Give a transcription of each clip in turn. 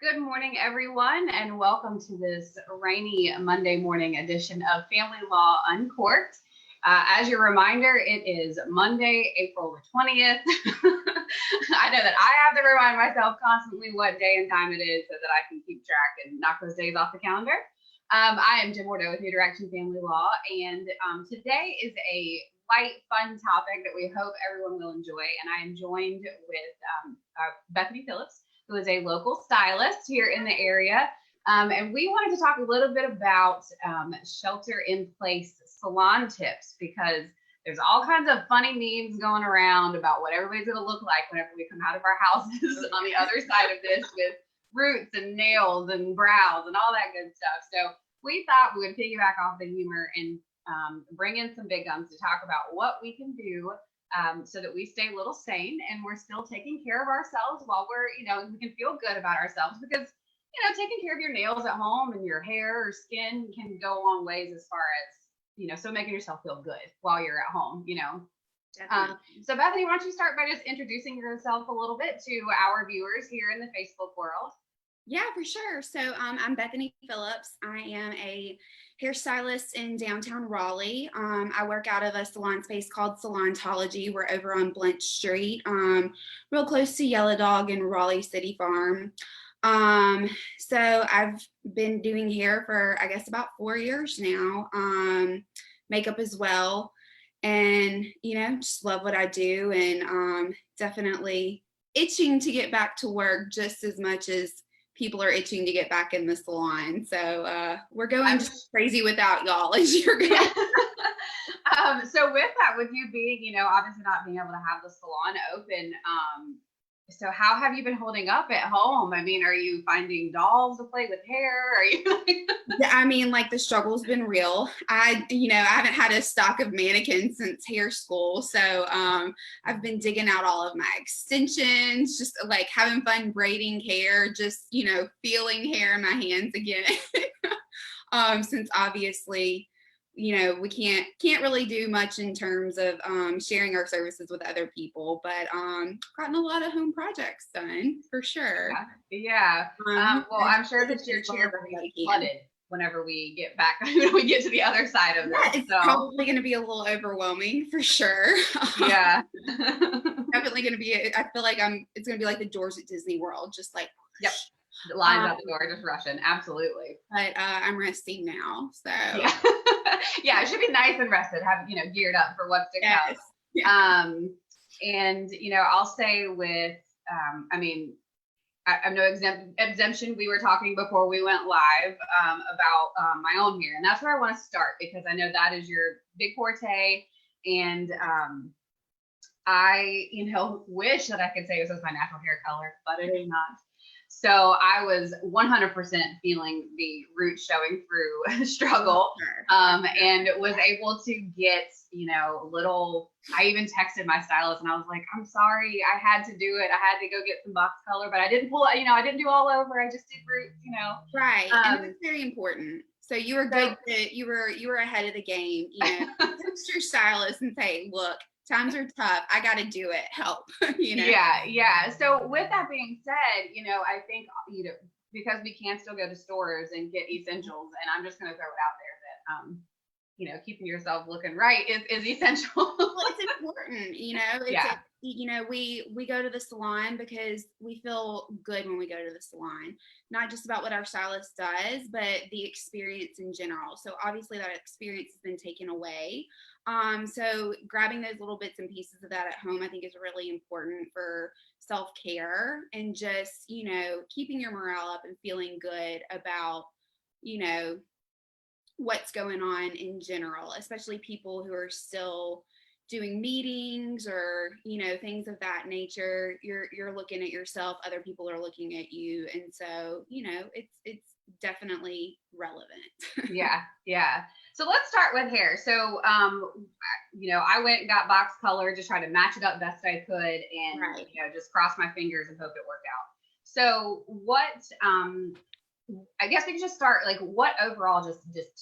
Good morning, everyone, and welcome to this rainy Monday morning edition of Family Law Uncorked. As your reminder, it is Monday, April the 20th. I know that I have to remind myself constantly what day and time it is so that I can keep track and knock those days off the calendar. I am Jim Bordeaux with New Direction Family Law, and today is a light, fun topic that we hope everyone will enjoy. And I am joined with Bethany Phillips, who is a local stylist here in the area. And we wanted to talk a little bit about shelter in place salon tips, because there's all kinds of funny memes going around about what everybody's going to look like whenever we come out of our houses on the other side of this, with roots and nails and brows and all that good stuff. So we thought we would piggyback off the humor and bring in some big guns to talk about what we can do so that we stay a little sane and we're still taking care of ourselves while we can feel good about ourselves, because, taking care of your nails at home and your hair or skin can go a long ways as far as, so making yourself feel good while you're at home. So Bethany, why don't you start by just introducing yourself a little bit to our viewers here in the Facebook world? Yeah, for sure. So I'm Bethany Phillips. I am a hairstylist in downtown Raleigh. I work out of a salon space called Salontology. We're over on Blench Street, real close to Yellow Dog and Raleigh City Farm. So I've been doing hair for, I guess, about 4 years now, makeup as well. And, just love what I do, and definitely itching to get back to work just as much as people are itching to get back in the salon. So we're going just crazy without y'all as you're going. So with that, with you being, obviously not being able to have the salon open, so how have you been holding up at home? I mean, are you finding dolls to play with hair? Are you I mean, like, the struggle's been real. I haven't had a stock of mannequins since hair school. So I've been digging out all of my extensions, just like having fun braiding hair, just, feeling hair in my hands again. Since obviously, we can't really do much in terms of sharing our services with other people, but gotten a lot of home projects done for sure. Yeah. Well, I'm sure that your chair will be flooded whenever we get back, when we get to the other side of this. It's probably going to be a little overwhelming for sure. Yeah. Definitely going to be, I feel like it's going to be like the doors at Disney World, just like, yep. The lines out the door, just rushing. Absolutely. But I'm resting now. So yeah. Yeah, it should be nice and rested, have, geared up for what's to come. Yeah. And, I'll say with, I'm no exemption. We were talking before we went live about my own hair, and that's where I want to start, because I know that is your big forte. And I, wish that I could say this was my natural hair color, but it is not. So I was 100% feeling the root showing through struggle, and was able to get, I even texted my stylist and I was like, I'm sorry, I had to do it. I had to go get some box color, but I didn't I didn't do all over. I just did roots, Right. And that's very important. So you were good. You were ahead of the game. Text your stylist and say, look, times are tough. I got to do it. Help. Yeah. So with that being said, I think, because we can still go to stores and get essentials, and I'm just going to throw it out there that, keeping yourself looking right is essential. Well, it's important, we go to the salon because we feel good when we go to the salon, not just about what our stylist does, but the experience in general. So obviously that experience has been taken away. So grabbing those little bits and pieces of that at home, I think, is really important for self-care and just, keeping your morale up and feeling good about, what's going on in general, especially people who are still doing meetings or, things of that nature. You're looking at yourself, other people are looking at you. And so, it's definitely relevant. Yeah. So let's start with hair. So, I went and got box color, just trying to match it up best I could, and, just cross my fingers and hope it worked out. So what, I guess we could just start, like, what overall just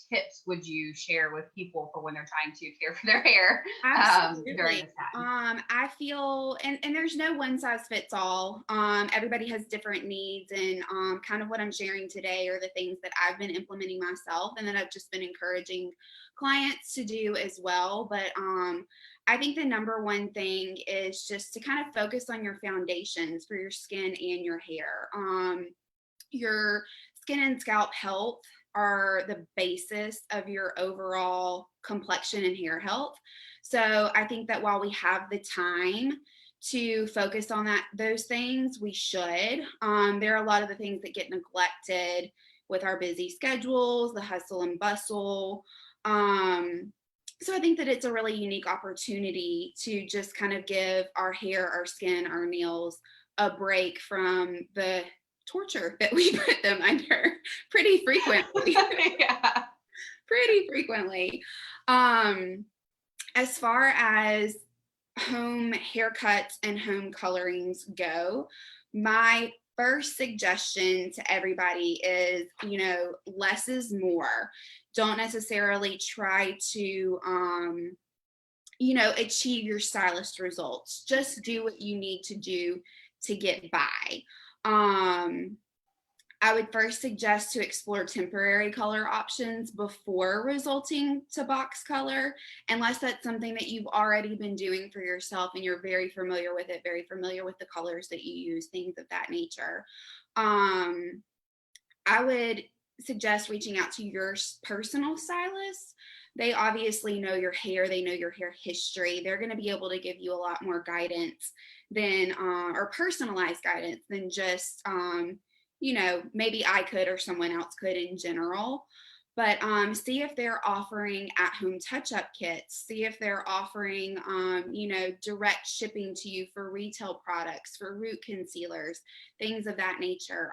tips would you share with people for when they're trying to care for their hair during Absolutely. this time? I feel, and there's no one size fits all. Everybody has different needs, and kind of what I'm sharing today are the things that I've been implementing myself, and that I've just been encouraging clients to do as well. But I think the number one thing is just to kind of focus on your foundations for your skin and your hair. Your skin and scalp health are the basis of your overall complexion and hair health. So I think that while we have the time to focus on those things, we should. There are a lot of the things that get neglected with our busy schedules, the hustle and bustle. So I think that it's a really unique opportunity to just kind of give our hair, our skin, our nails a break from the torture that we put them under pretty frequently. Yeah. Pretty frequently. As far as home haircuts and home colorings go, my first suggestion to everybody is, less is more. Don't necessarily try to, achieve your stylist results. Just do what you need to do to get by. I would first suggest to explore temporary color options before resulting to box color, unless that's something that you've already been doing for yourself and you're very familiar with it, very familiar with the colors that you use, things of that nature. I would suggest reaching out to your personal stylist. They obviously know your hair, they know your hair history. They're going to be able to give you a lot more guidance than, or personalized guidance than just, maybe I could or someone else could in general. But see if they're offering at-home touch-up kits. See if they're offering, direct shipping to you for retail products, for root concealers, things of that nature.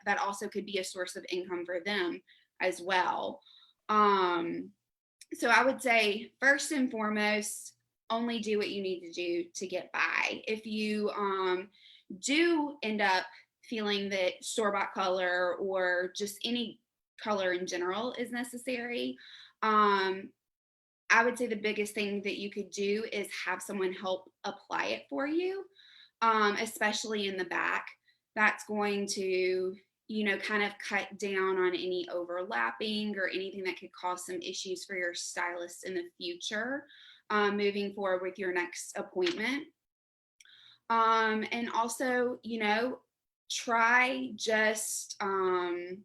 That also could be a source of income for them as well. So I would say first and foremost, only do what you need to do to get by. If you do end up feeling that store-bought color or just any color in general is necessary, I would say the biggest thing that you could do is have someone help apply it for you, especially in the back. That's going to, kind of cut down on any overlapping or anything that could cause some issues for your stylist in the future, moving forward with your next appointment. And also, try just, around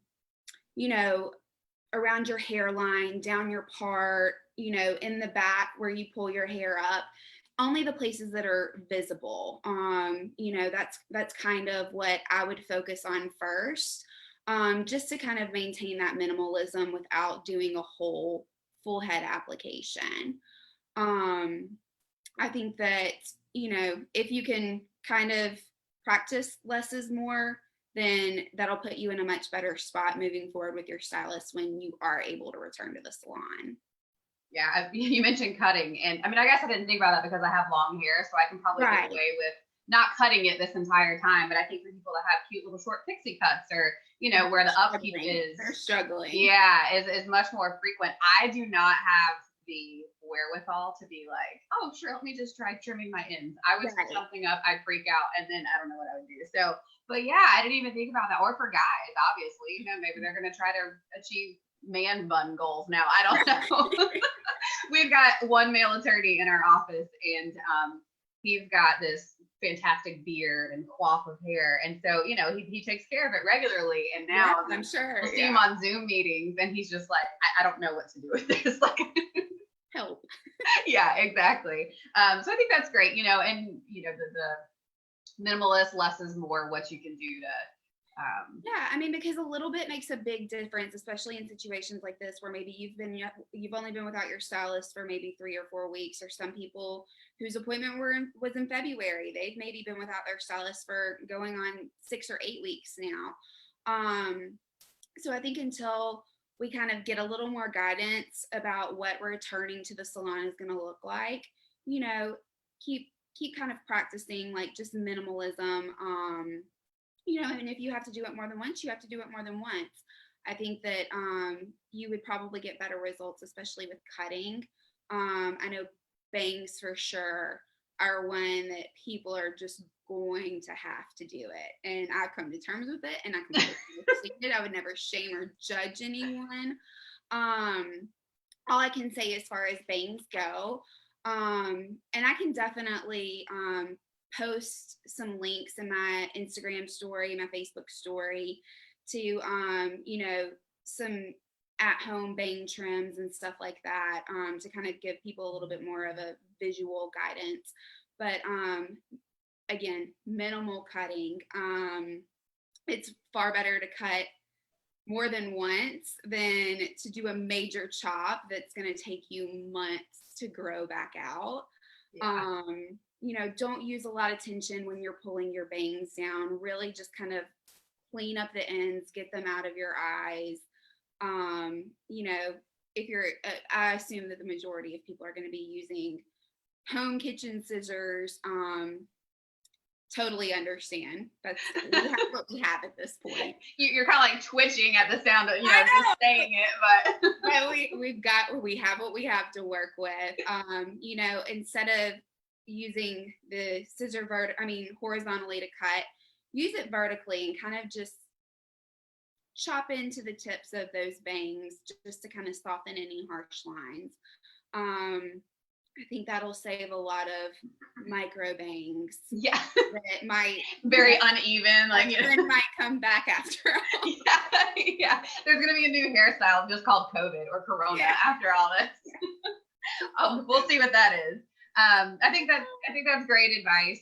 your hairline, down your part, in the back where you pull your hair up, only the places that are visible. That's kind of what I would focus on first, just to kind of maintain that minimalism without doing a whole full head application. I think that, if you can kind of practice less is more, then that'll put you in a much better spot moving forward with your stylist when you are able to return to the salon. Yeah, you mentioned cutting, and I mean, I guess I didn't think about that because I have long hair, so I can probably get away with not cutting it this entire time. But I think for people that have cute little short pixie cuts, or where the upkeep is, they're struggling. Yeah, is much more frequent. I do not have the wherewithal to be like, oh, sure, let me just try trimming my ends. I would screw something up, I'd freak out, and then I don't know what I would do. So, but yeah, I didn't even think about that. Or for guys, obviously, maybe they're going to try to achieve man bun goals now. I don't know. We've got one male attorney in our office, and he's got this fantastic beard and coif of hair, and so he takes care of it regularly. And now I'm sure we'll see him on Zoom meetings, and he's just like, I don't know what to do with this. Like, help. Yeah, exactly. So I think that's great. And the minimalist, less is more. What you can do to yeah, I mean, because a little bit makes a big difference, especially in situations like this where maybe you've only been without your stylist for maybe 3 or 4 weeks, or some people whose appointment was in February, they've maybe been without their stylist for going on 6 or 8 weeks now. So I think until we kind of get a little more guidance about what returning to the salon is going to look like, keep kind of practicing like just minimalism, and if you have to do it more than once, you have to do it more than once. I think that you would probably get better results, especially with cutting. I know bangs for sure are one that people are just going to have to do it. And I've come to terms with it, and I completely understand it. I would never shame or judge anyone. All I can say as far as bangs go, and I can definitely post some links in my Instagram story, my Facebook story to, some at-home bang trims and stuff like that, to kind of give people a little bit more of a visual guidance. But again, minimal cutting. It's far better to cut more than once than to do a major chop that's going to take you months to grow back out. Yeah. Don't use a lot of tension when you're pulling your bangs down. Really just kind of clean up the ends, get them out of your eyes. If you're, I assume that the majority of people are going to be using home kitchen scissors. Totally understand. That's what we have at this point. You're kind of like twitching at the sound of just saying it, but we have what we have to work with. Instead of using the horizontally to cut, use it vertically and kind of just chop into the tips of those bangs just to kind of soften any harsh lines. I think that'll save a lot of micro bangs. Yeah. That might very uneven. It might come back after all. Yeah. There's gonna be a new hairstyle just called COVID or Corona after all this. Yeah. We'll see what that is. I think that's great advice.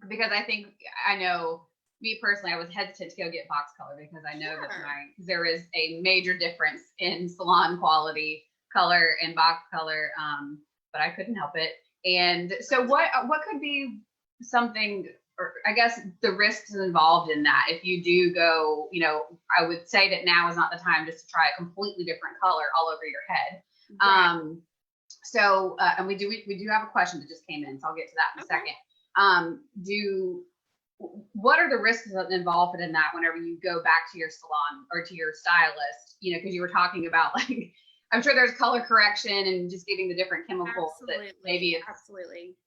Because I know me personally, I was hesitant to go get box color because I know that there is a major difference in salon quality color and box color, but I couldn't help it. And so what could be something, or I guess the risks involved in that if you do go, I would say that now is not the time just to try a completely different color all over your head. Right. And we do have a question that just came in, so I'll get to that in a second. What are the risks involved in that whenever you go back to your salon or to your stylist, because you were talking about I'm sure there's color correction and just giving the different chemicals that maybe it's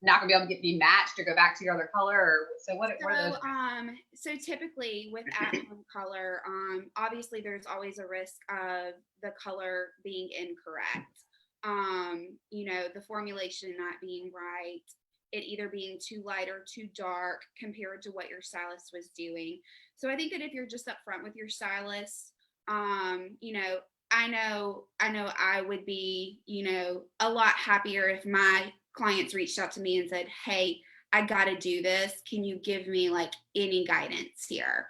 not gonna be able to be matched or go back to your other color. Or what are those? So typically with at-home color, obviously there's always a risk of the color being incorrect. The formulation not being right, it either being too light or too dark compared to what your stylist was doing. So I think that if you're just upfront with your stylist, I know I would be, a lot happier if my clients reached out to me and said, hey, I got to do this. Can you give me any guidance here?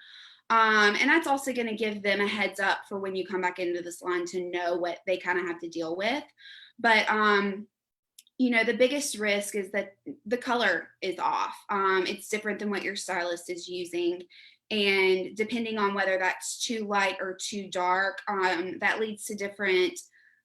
And that's also going to give them a heads up for when you come back into the salon to know what they kind of have to deal with. But, the biggest risk is that the color is off. It's different than what your stylist is using. And depending on whether that's too light or too dark, that leads to different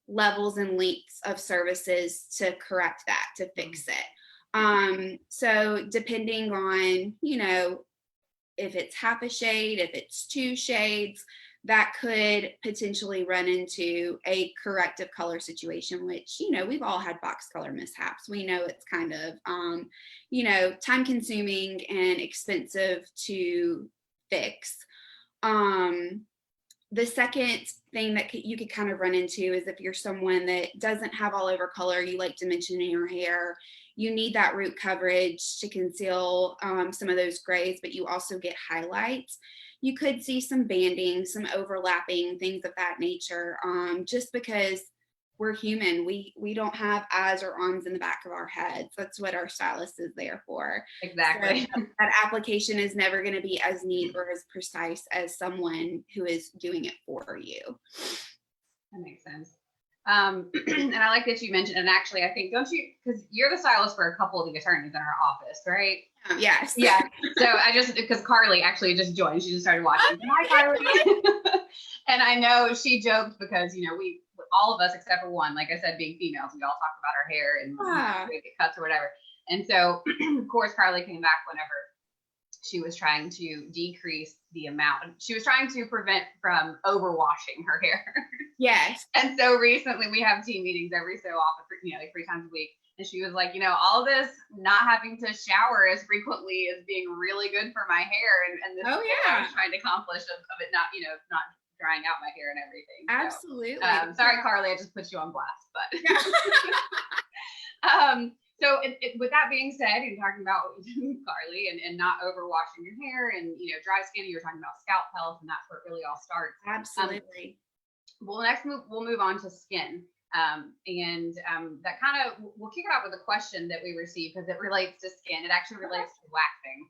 levels and lengths of services to correct that, to fix it. So depending on, if it's half a shade, if it's 2 shades, that could potentially run into a corrective color situation, which, we've all had box color mishaps. We know it's kind of, time consuming and expensive to fix. The second thing that you could kind of run into is if you're someone that doesn't have all over color, you like dimension in your hair, you need that root coverage to conceal some of those grays, but you also get highlights. You could see some banding, some overlapping, things of that nature, just because we're human. We don't have eyes or arms in the back of our heads. That's what our stylist is there for. Exactly. So that application is never going to be as neat or as precise as someone who is doing it for you. That makes sense. And I like that you mentioned, and actually I think, don't you, because you're the stylist for a couple of the attorneys in our office, right? Yes. Yeah. So because Carly actually just joined, she just started watching. Hi, Carly. And I know she joked because, we, all of us except for one, like I said, being females, we all talk about our hair and we get cuts or whatever. And so, of course, Carly came back whenever she was trying to decrease the amount. She was trying to prevent from overwashing her hair. Yes. And so recently we have team meetings every so often, like 3 times a week. And she was like, all this not having to shower as frequently is being really good for my hair. And this is what I was trying to accomplish of it not, not drying out my hair and everything. Absolutely. So, sorry, Carly, I just put you on blast, but. So with that being said, you're talking about Carly and not overwashing your hair and, dry skin, you're talking about scalp health, and that's where it really all starts. Absolutely. We'll move on to skin. That kind of, we'll kick it off with a question that we received because it relates to skin. It actually relates to waxing.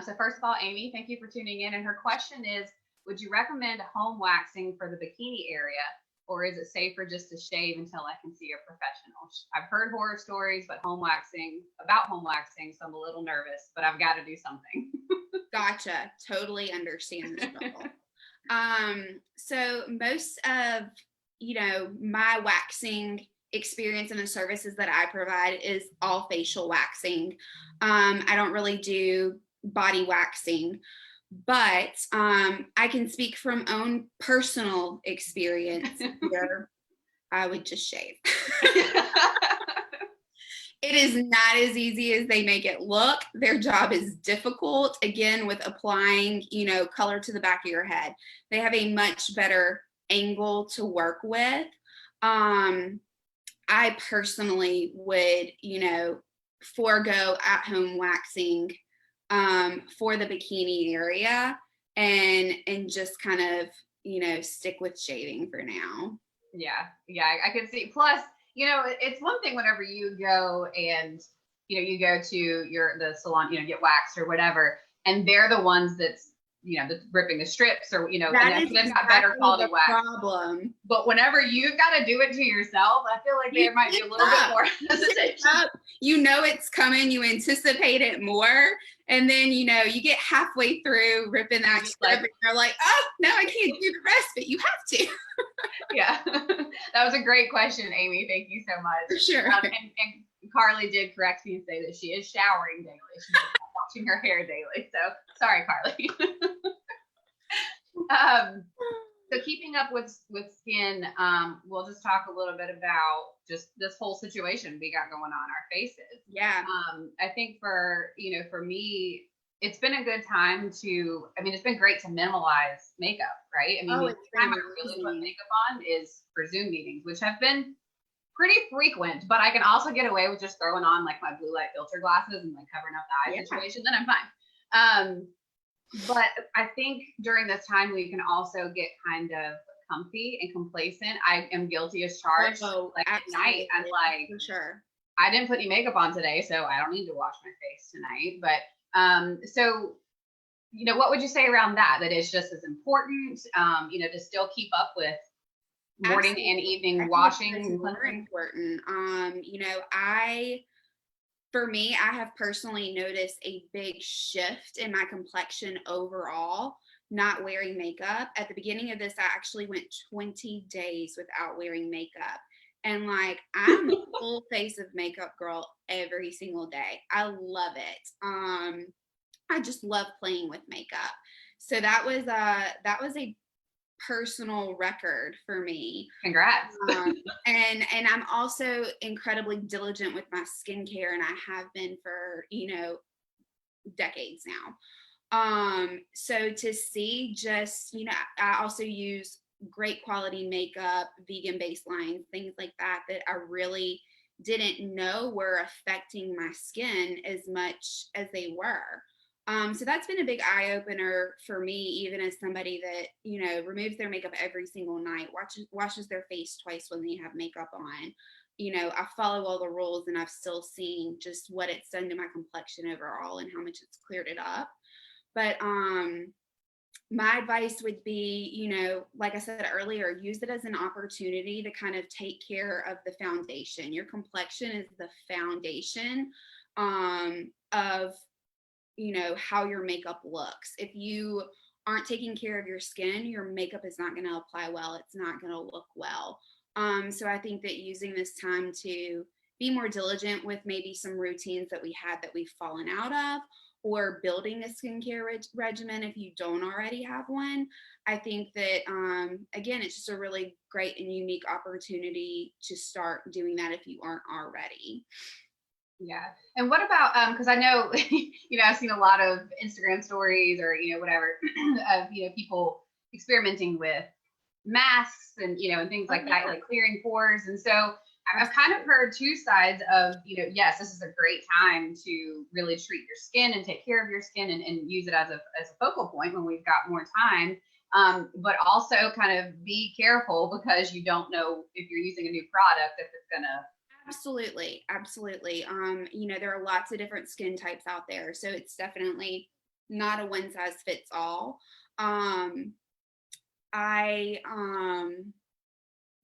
So first of all, Amy, thank you for tuning in. And her question is, would you recommend home waxing for the bikini area, or is it safer just to shave until I can see a professional? I've heard horror stories about home waxing, so I'm a little nervous, but I've got to do something. Gotcha. Totally understand the struggle. So most of, my waxing experience and the services that I provide is all facial waxing. I don't really do body waxing, but I can speak from own personal experience here. I would just shave. It is not as easy as they make it look. Their job is difficult, again, with applying, color to the back of your head. They have a much better angle to work with. I personally would, forego at-home waxing for the bikini area and just kind of, stick with shaving for now. Yeah, I can see. Plus, it's one thing whenever you go and, you go to the salon, get waxed or whatever, and they're the ones that's ripping the strips or, and they've got better quality wax. Problem. But whenever you've got to do it to yourself, I feel like there might be a little bit more hesitation. It's coming, you anticipate it more. And then, you get halfway through ripping that strip and you're like, oh, no, I can't do the rest, but you have to. Yeah, that was a great question, Amy. Thank you so much. For sure. And Carly did correct me and say that she is showering daily. She's washing her hair daily. So sorry, Carly. So keeping up with skin, we'll just talk a little bit about just this whole situation we got going on our faces. Yeah. I think for me, it's been a good time it's been great to minimalize makeup, right? The time I really put makeup on is for Zoom meetings, which have been pretty frequent, but I can also get away with just throwing on like my blue light filter glasses and like covering up the eye situation, then I'm fine. But I think during this time we can also get kind of comfy and complacent. I am guilty as charged. At night, I'm like, for sure, I didn't put any makeup on today, so I don't need to wash my face tonight. But so what would you say around that? That it's just as important, to still keep up with morning and evening washing. It's more important. For me, I have personally noticed a big shift in my complexion overall, not wearing makeup. At the beginning of this, I actually went 20 days without wearing makeup. And I'm a full face of makeup girl every single day. I love it. I just love playing with makeup. So that was a personal record for me. Congrats. And I'm also incredibly diligent with my skincare, and I have been for decades now. So to see just I also use great quality makeup, vegan baselines, things like that I really didn't know were affecting my skin as much as they were. So that's been a big eye opener for me, even as somebody that, removes their makeup every single night, washes their face twice when they have makeup on. I follow all the rules, and I've still seen just what it's done to my complexion overall and how much it's cleared it up. But my advice would be, like I said earlier, use it as an opportunity to kind of take care of the foundation. Your complexion is the foundation of how your makeup looks. If you aren't taking care of your skin, your makeup is not going to apply well. It's not going to look well. So I think that using this time to be more diligent with maybe some routines that we had that we've fallen out of, or building a skincare regimen if you don't already have one. I think that, again, it's just a really great and unique opportunity to start doing that if you aren't already. Yeah. And what about, because I know, I've seen a lot of Instagram stories or, whatever of, people experimenting with masks and, and things like that, like clearing pores. And so I've kind of heard two sides of, yes, this is a great time to really treat your skin and take care of your skin and use it as a focal point when we've got more time. But also kind of be careful because you don't know if you're using a new product, if it's going to. Absolutely. There are lots of different skin types out there. So it's definitely not a one size fits all.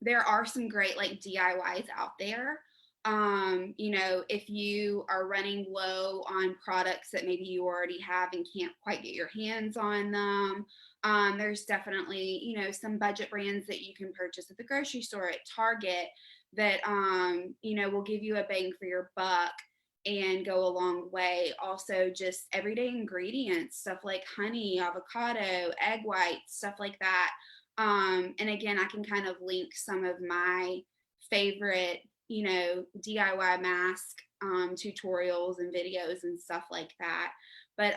There are some great like DIYs out there. If you are running low on products that maybe you already have and can't quite get your hands on them, there's definitely, some budget brands that you can purchase at the grocery store, at Target, that, will give you a bang for your buck and go a long way. Also, just everyday ingredients, stuff like honey, avocado, egg whites, stuff like that. And again, I can kind of link some of my favorite, DIY mask tutorials and videos and stuff like that. But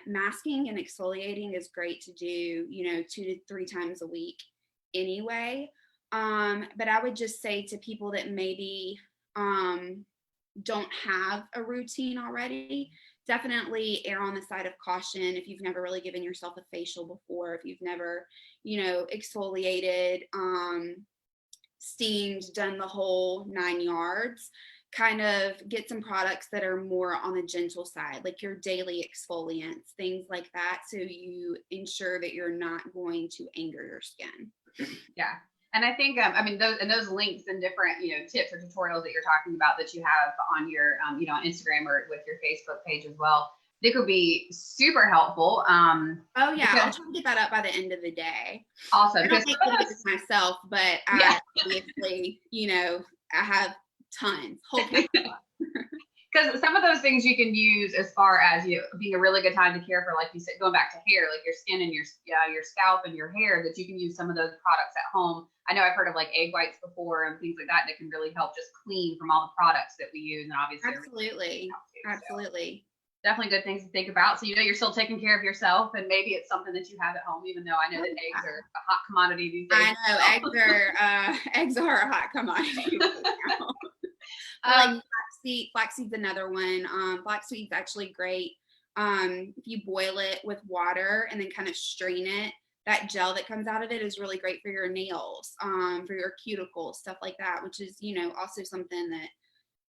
masking and exfoliating is great to do, 2 to 3 times a week anyway. But I would just say to people that maybe don't have a routine already, definitely err on the side of caution. If you've never really given yourself a facial before, if you've never, exfoliated, steamed, done the whole 9 yards, kind of get some products that are more on the gentle side, like your daily exfoliants, things like that, so you ensure that you're not going to anger your skin. Yeah. And I think, those links and different, tips or tutorials that you're talking about that you have on your, on Instagram or with your Facebook page as well, I think would be super helpful. Oh yeah, I'll try to get that up by the end of the day. Awesome. I don't make videos myself, but I obviously, I have tons. Because some of those things you can use as far as being a really good time to care for, like you said, going back to hair, like your skin and your scalp and your hair, that you can use some of those products at home. I know I've heard of like egg whites before and things like that that can really help just clean from all the products that we use. And obviously, absolutely. So definitely good things to think about. So you're still taking care of yourself, and maybe it's something that you have at home, even though I know that eggs are a hot commodity these days. I know eggs are a hot commodity. Flaxseed's another one. Flaxseed's actually great. If you boil it with water and then kind of strain it, that gel that comes out of it is really great for your nails, for your cuticles, stuff like that, which is, also something that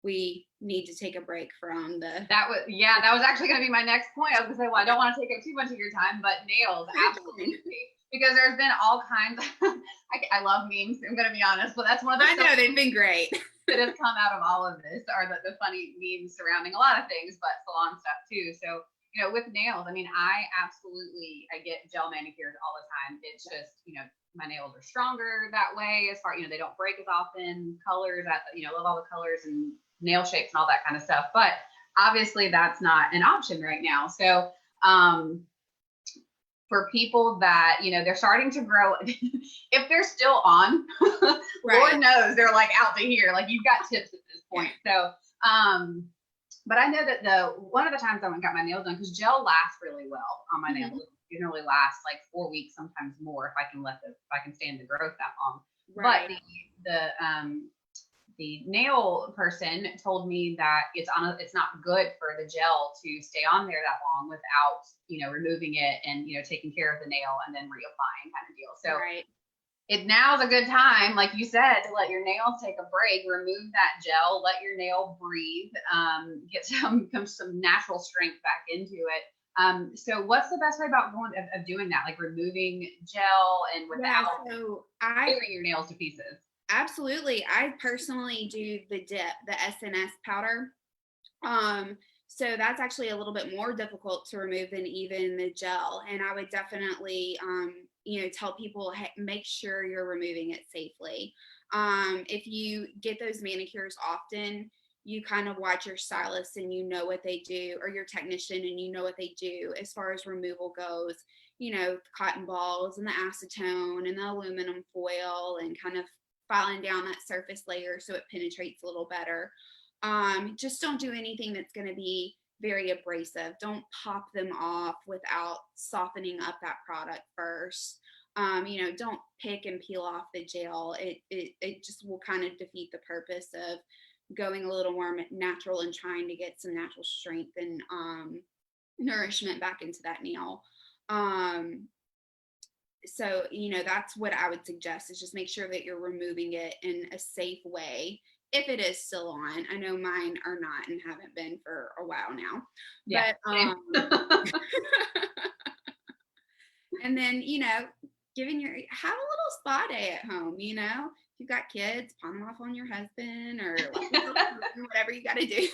we need to take a break from. That was actually going to be my next point. I was going to say, well, I don't want to take up too much of your time, but nails, absolutely. Because there's been all kinds of, I love memes, I'm going to be honest, but that's one of the I know, they've been great. that have come out of all of this are the funny memes surrounding a lot of things, but salon stuff too. So, with nails, I get gel manicures all the time. It's just, my nails are stronger that way as far, they don't break as often, colors, love all the colors and nail shapes and all that kind of stuff. But obviously that's not an option right now. So, for people that, they're starting to grow, if they're still on, right. Lord knows they're like out to here, like you've got tips at this point. So, but I know that one of the times I went and got my nails done, because gel lasts really well on my nails. It generally lasts like 4 weeks, sometimes more, if I can stand the growth that long. Right. But the nail person told me that it's not good for the gel to stay on there that long without, removing it and, taking care of the nail and then reapplying kind of deal. So right. Now's a good time, like you said, to let your nails take a break, remove that gel, let your nail breathe, get some natural strength back into it. So what's the best way of doing that? Like removing gel and without tearing your nails to pieces? Absolutely. I personally do the dip, the SNS powder. So that's actually a little bit more difficult to remove than even the gel. And I would definitely, tell people, hey, make sure you're removing it safely. If you get those manicures often, you kind of watch your stylist and you know what they do, or your technician and you know what they do as far as removal goes, the cotton balls and the acetone and the aluminum foil, and kind of filing down that surface layer so it penetrates a little better. Just don't do anything that's going to be very abrasive. Don't pop them off without softening up that product first. Don't pick and peel off the gel. It just will kind of defeat the purpose of going a little more natural and trying to get some natural strength and nourishment back into that nail. So, that's what I would suggest, is just make sure that you're removing it in a safe way. If it is still on, I know mine are not and haven't been for a while now. Yeah. But, and then, have a little spa day at home, if you've got kids, pawn them off on your husband, or whatever you got to do,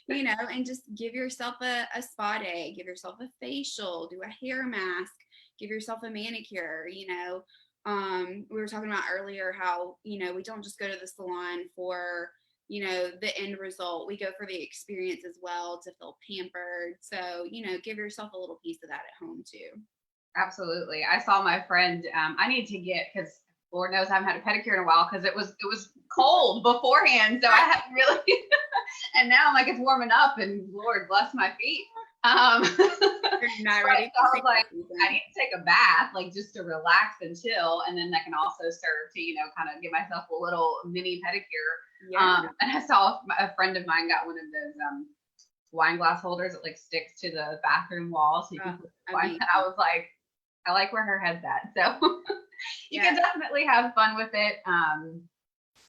and just give yourself a spa day, give yourself a facial, do a hair mask, give yourself a manicure. We were talking about earlier how, we don't just go to the salon for, the end result. We go for the experience as well, to feel pampered. So, give yourself a little piece of that at home too. Absolutely. I saw my friend, I need to get, because Lord knows I haven't had a pedicure in a while, because it was cold beforehand. So I hadn't really, and now I'm like, it's warming up, and Lord bless my feet. You're not ready. So I was like, I need to take a bath, like just to relax and chill. And then that can also serve to, kind of give myself a little mini pedicure. Yeah. And I saw a friend of mine got one of those, wine glass holders that like sticks to the bathroom wall. So you can put wine. And I was like, I like where her head's at. So you can definitely have fun with it.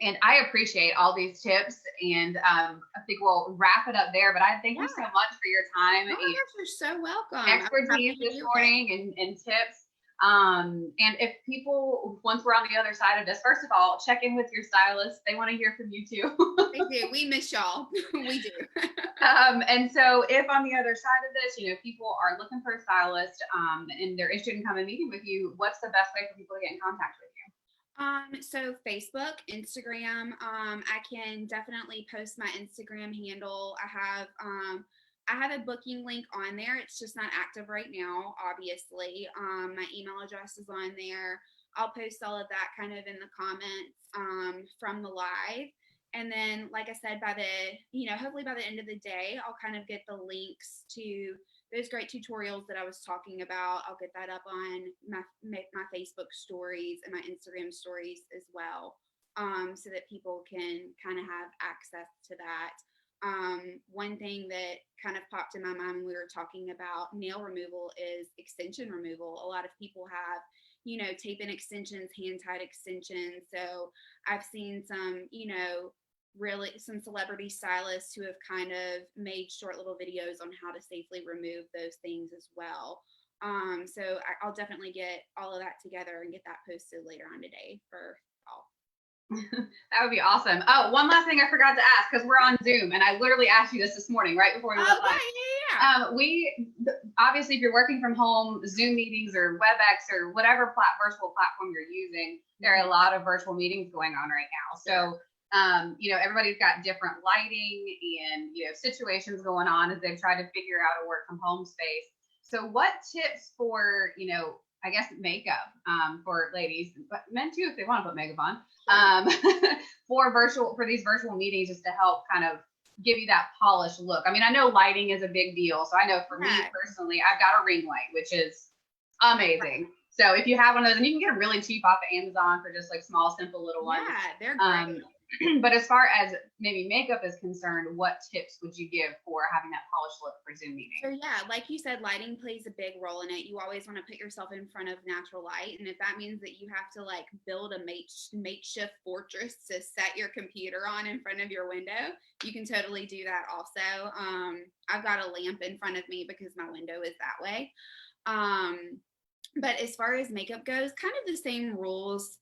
And I appreciate all these tips, and I think we'll wrap it up there. But I thank you so much for your time. Oh my gosh, you're so welcome. Expertise this morning and tips. And if people, once we're on the other side of this, first of all, check in with your stylist. They want to hear from you too. They do. We miss y'all. We do. And so if on the other side of this, people are looking for a stylist, and they're interested in coming meeting with you, what's the best way for people to get in contact with you? So Facebook, Instagram, I can definitely post my Instagram handle. I have a booking link on there. It's just not active right now, obviously. My email address is on there. I'll post all of that kind of in the comments from the live. And then, like I said, hopefully by the end of the day, I'll kind of get the links to those great tutorials that I was talking about. I'll get that up on my Facebook stories and my Instagram stories as well, so that people can kind of have access to that. One thing that kind of popped in my mind when we were talking about nail removal is extension removal. A lot of people have, tape-in extensions, hand-tied extensions. So I've seen some, really some celebrity stylists who have kind of made short little videos on how to safely remove those things as well. So I'll definitely get all of that together and get that posted later on today for y'all. That would be awesome. Oh, one last thing I forgot to ask, because we're on Zoom, and I literally asked you this morning, right before we went live. Yeah. We obviously, if you're working from home, Zoom meetings or WebEx or whatever virtual platform you're using, there are a lot of virtual meetings going on right now. So, everybody's got different lighting and situations going on as they've tried to figure out a work from home space. So, what tips for I guess makeup for ladies, but men too if they want to put makeup on, for these virtual meetings, just to help kind of give you that polished look? I mean, I know lighting is a big deal. So I know for me personally, I've got a ring light, which is amazing. So if you have one of those, and you can get them really cheap off of Amazon for just like small, simple little ones. Yeah, they're great. But as far as maybe makeup is concerned, what tips would you give for having that polished look for Zoom meetings? So yeah, like you said, lighting plays a big role in it. You always want to put yourself in front of natural light. And if that means that you have to like build a makeshift fortress to set your computer on in front of your window, you can totally do that also. I've got a lamp in front of me because my window is that way. But as far as makeup goes, kind of the same rules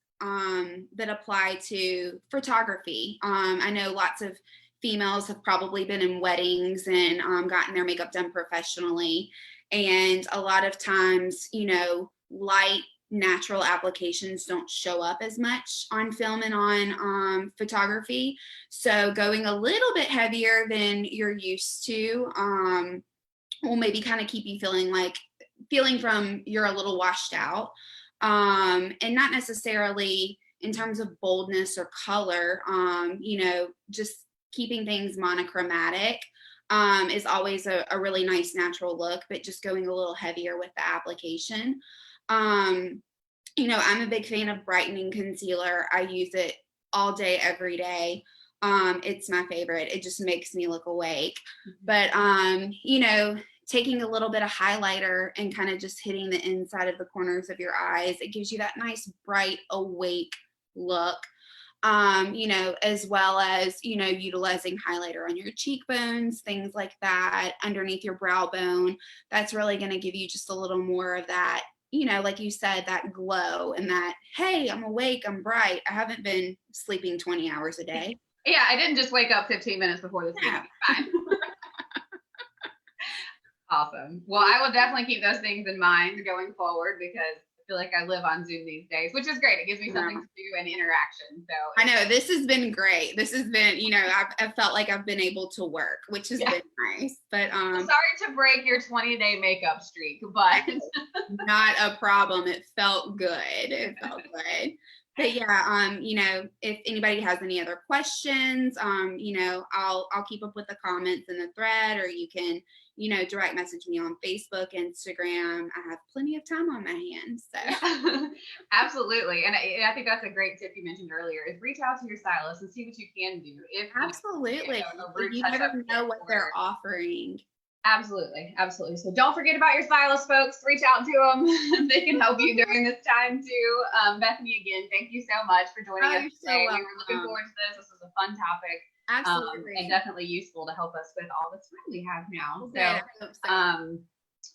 that apply to photography. I know lots of females have probably been in weddings and gotten their makeup done professionally. And a lot of times, light natural applications don't show up as much on film and on photography. So going a little bit heavier than you're used to will maybe kind of keep you feeling from you're a little washed out, and not necessarily in terms of boldness or color. Just keeping things monochromatic is always a really nice natural look, but just going a little heavier with the application. I'm a big fan of brightening concealer. I use it all day, every day. It's my favorite. It just makes me look awake. But, taking a little bit of highlighter and kind of just hitting the inside of the corners of your eyes, it gives you that nice, bright, awake look. As well as, utilizing highlighter on your cheekbones, things like that, underneath your brow bone. That's really going to give you just a little more of that, like you said, that glow and that, hey, I'm awake, I'm bright. I haven't been sleeping 20 hours a day. Yeah, I didn't just wake up 15 minutes before this meeting. Fine. Awesome. Well, I will definitely keep those things in mind going forward, because I feel like I live on Zoom these days, which is great. It gives me something to do and interaction. So I know this has been great. This has been, I've felt like I've been able to work, which has been nice. But sorry to break your 20-day makeup streak, but not a problem. It felt good. It felt good. But yeah, if anybody has any other questions, I'll keep up with the comments in the thread, or you can, direct message me on Facebook, Instagram. I have plenty of time on my hands. So yeah, absolutely. And I think that's a great tip you mentioned earlier, is reach out to your stylist and see what you can do. Absolutely. You never know what they're offering. Absolutely. Absolutely. So don't forget about your stylist, folks. Reach out to them. They can help you during this time too. Bethany, again, thank you so much for joining us today. We were looking forward to this. This was a fun topic. Absolutely. And definitely useful to help us with all the time we have now. So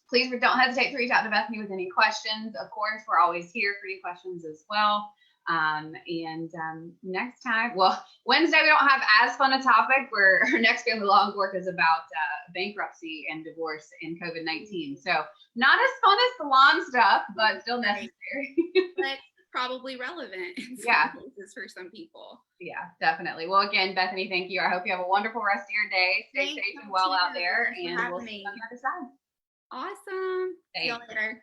please don't hesitate to reach out to Bethany with any questions. Of course, we're always here for any questions as well. Next time, Wednesday, we don't have as fun a topic. Our next Family Law and Court is about bankruptcy and divorce and COVID-19. So not as fun as salon stuff, but still necessary. But probably relevant in some cases for some people. Yeah, definitely. Well, again, Bethany, thank you. I hope you have a wonderful rest of your day. Stay safe and well out there, and we'll see you on the other side. Awesome. See you later.